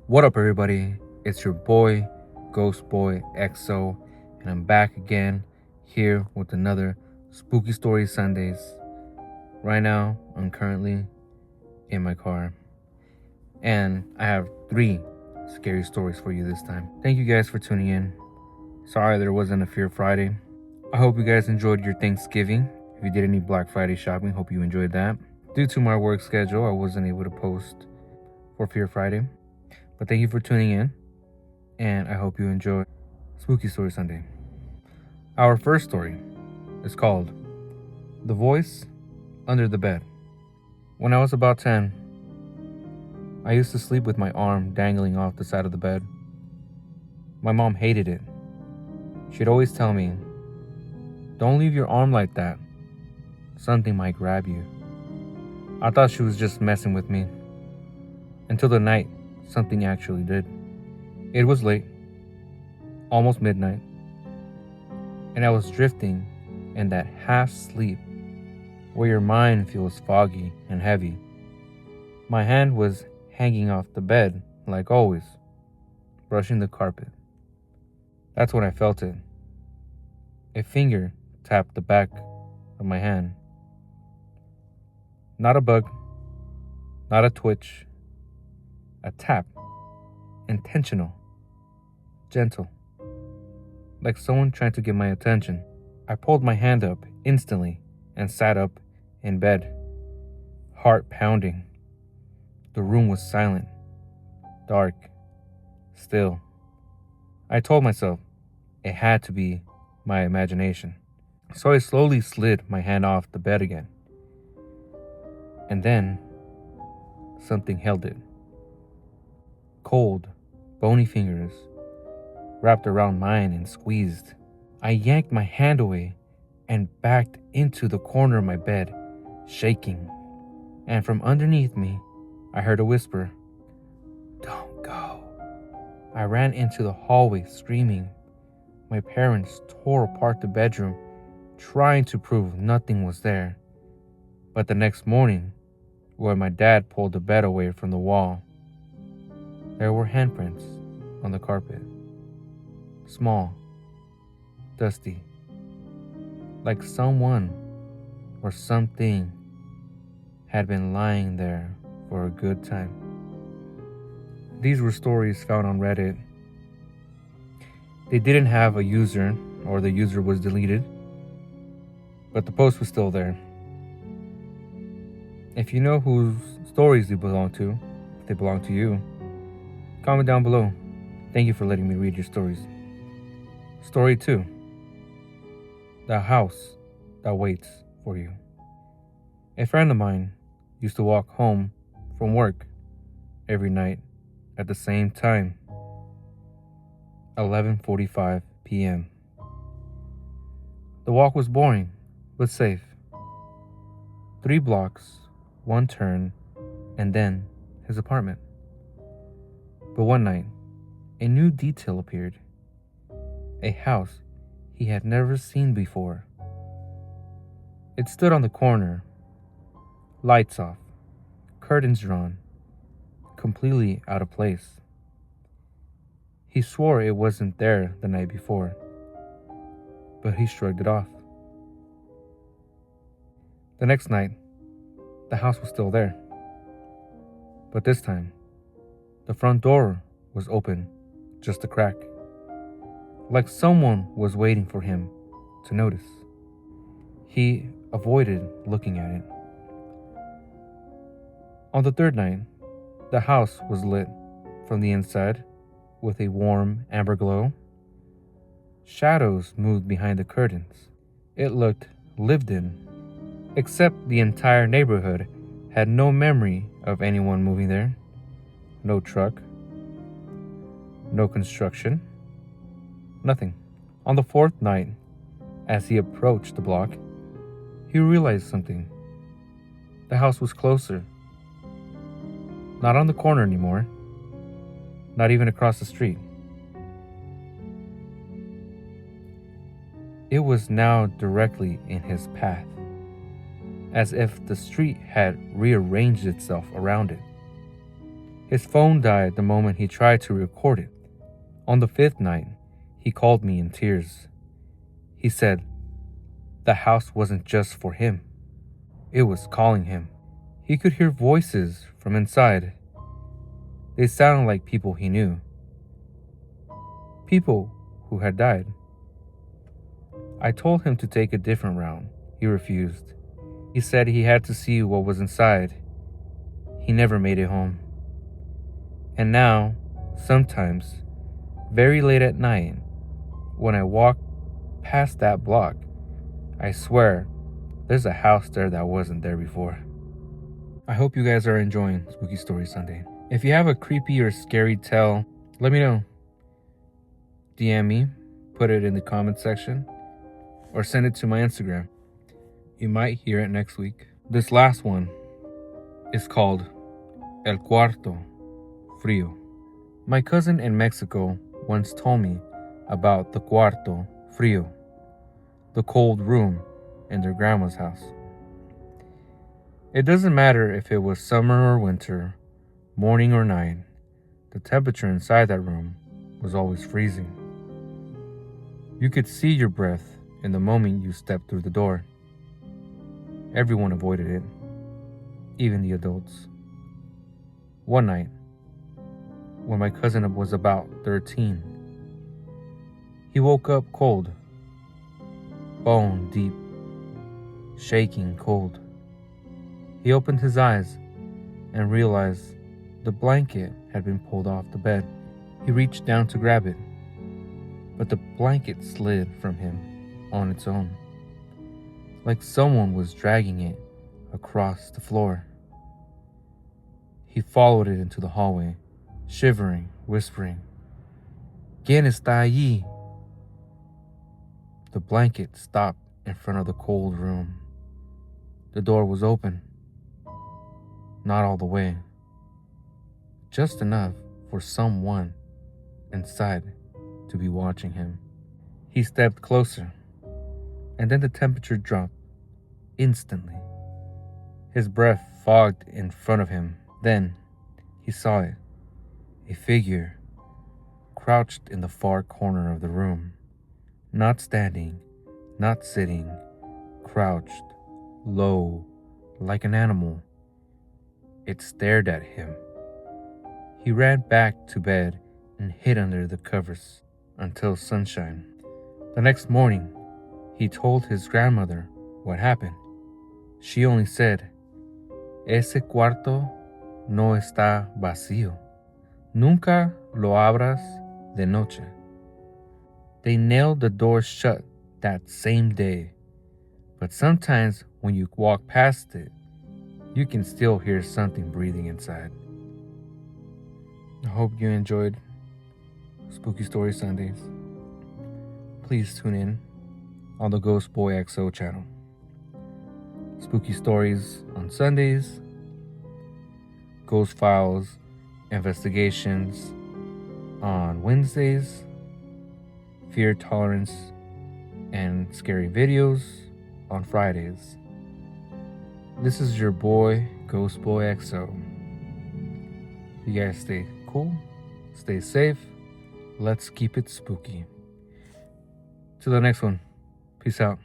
What up, everybody? It's your boy, Ghost Boy XO, and I'm back again here with another Spooky Story Sundays. Right now, I'm currently in my car, and I have 3 scary stories for you this time. Thank you guys for tuning in. Sorry there wasn't a Fear Friday. I hope you guys enjoyed your Thanksgiving. If you did any Black Friday shopping, hope you enjoyed that. Due to my work schedule, I wasn't able to post for Fear Friday. But thank you for tuning in, and I hope you enjoy Spooky Story Sunday. Our first story is called The Voice Under the Bed. When I was about 10, I used to sleep with my arm dangling off the side of the bed. My mom hated it. She'd always tell me, "Don't leave your arm like that. Something might grab you." I thought she was just messing with me, until the night something actually did. It was late, almost midnight, and I was drifting in that half sleep where your mind feels foggy and heavy. My hand was hanging off the bed like always, brushing the carpet. That's when I felt it. A finger tapped the back of my hand. Not a bug, not a twitch, a tap, intentional, gentle, like someone trying to get my attention. I pulled my hand up instantly and sat up in bed, heart pounding. The room was silent, dark, still. I told myself it had to be my imagination. So I slowly slid my hand off the bed again. And then something held it. Cold, bony fingers wrapped around mine and squeezed. I yanked my hand away and backed into the corner of my bed, shaking. And from underneath me, I heard a whisper, "Don't go." I ran into the hallway screaming. My parents tore apart the bedroom, trying to prove nothing was there. But the next morning, when my dad pulled the bed away from the wall, there were handprints on the carpet. Small, dusty, like someone or something had been lying there for a good time. These were stories found on Reddit. They didn't have a user, or the user was deleted, but the post was still there. If you know whose stories they belong to, if they belong to you, comment down below. Thank you for letting me read your stories. Story 2. The House That Waits for You. A friend of mine used to walk home from work every night at the same time, 11:45 p.m. The walk was boring, but safe. 3 blocks, 1 turn, and then his apartment. But one night, a new detail appeared. A house he had never seen before. It stood on the corner, lights off, curtains drawn, completely out of place. He swore it wasn't there the night before, but he shrugged it off. The next night, the house was still there. But this time, the front door was open, just a crack, like someone was waiting for him to notice. He avoided looking at it. On the 3rd night, the house was lit from the inside with a warm amber glow. Shadows moved behind the curtains. It looked lived in, except the entire neighborhood had no memory of anyone moving there. No truck, no construction, nothing. On the 4th night, as he approached the block, he realized something. The house was closer. Not on the corner anymore, not even across the street. It was now directly in his path, as if the street had rearranged itself around it. His phone died the moment he tried to record it. On the 5th night, he called me in tears. He said the house wasn't just for him. It was calling him. He could hear voices from inside. They sounded like people he knew. People who had died. I told him to take a different route. He refused. He said he had to see what was inside. He never made it home. And now, sometimes, very late at night, when I walk past that block, I swear there's a house there that wasn't there before. I hope you guys are enjoying Spooky Story Sunday. If you have a creepy or scary tale, let me know. DM me, put it in the comment section, or send it to my Instagram. You might hear it next week. This last one is called El Cuarto Frío. My cousin in Mexico once told me about the Cuarto Frío, the cold room in their grandma's house. It doesn't matter if it was summer or winter, morning or night, the temperature inside that room was always freezing. You could see your breath in the moment you stepped through the door. Everyone avoided it, even the adults. One night, when my cousin was about 13, he woke up cold, bone deep, shaking cold. He opened his eyes and realized the blanket had been pulled off the bed. He reached down to grab it, but the blanket slid from him on its own, like someone was dragging it across the floor. He followed it into the hallway, shivering, whispering, "¿Quién está allí?" The blanket stopped in front of the cold room. The door was open. Not all the way. Just enough for someone inside to be watching him. He stepped closer, and then the temperature dropped instantly. His breath fogged in front of him. Then he saw it. A figure crouched in the far corner of the room. Not standing, not sitting, crouched, low, like an animal. It stared at him. He ran back to bed and hid under the covers until sunshine. The next morning, he told his grandmother what happened. She only said, "Ese cuarto no está vacío. Nunca lo abras de noche." They nailed the door shut that same day, but sometimes when you walk past it, you can still hear something breathing inside. I hope you enjoyed Spooky Story Sundays. Please tune in on the Ghost Boy XO channel. Spooky Stories on Sundays, Ghost Files Investigations on Wednesdays, Fear Tolerance and Scary Videos on Fridays. This is your boy, Ghost Boy XO. You guys stay cool, stay safe, let's keep it spooky. Till the next one, peace out.